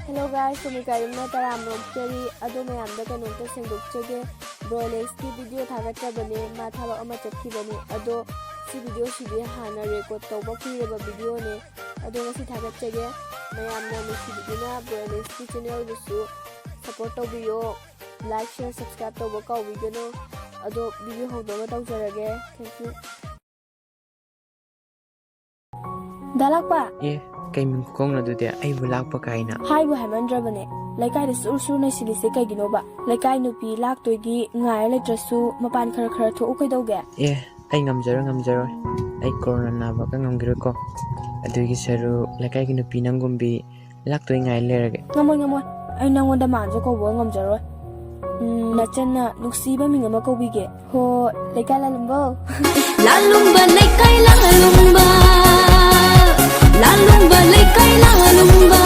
Hello guys, Sumikayumna Taramnokchari ado mayamda kanonta sengdokchage Brolex ki video thagatrabane ma thabak ama chatkibane ado si video sidi hana record tawba kuiraba video ne ado ngasi thagachage mayamna nusidina Brolex ki channel dusu support tawbiyo like share subscribe tawba kawbigano ado video hawdama tawjarage. Thank you. Dalakpa kay min kong na dute ay bulak pa kay na. Hai bu hamandrabane. Laikai da sur na silise kay ginoba. Laikai nupi lak toigi ngai letrasu mapan khara tho ukay dawge. Ay ngamjaro. Ay corona na ba ka ngamgiro ko. Adugi saru laikai ki nupi nanggumbi lak toy ngai lerage. Ngamoy. Ay nangonda manjo ko bo ngamjaro. Nachana nuksiba mi ngama ko bige. Ho laikai lalumbo. Lalumba laikai lalumba. Lalumba laikai lalumba.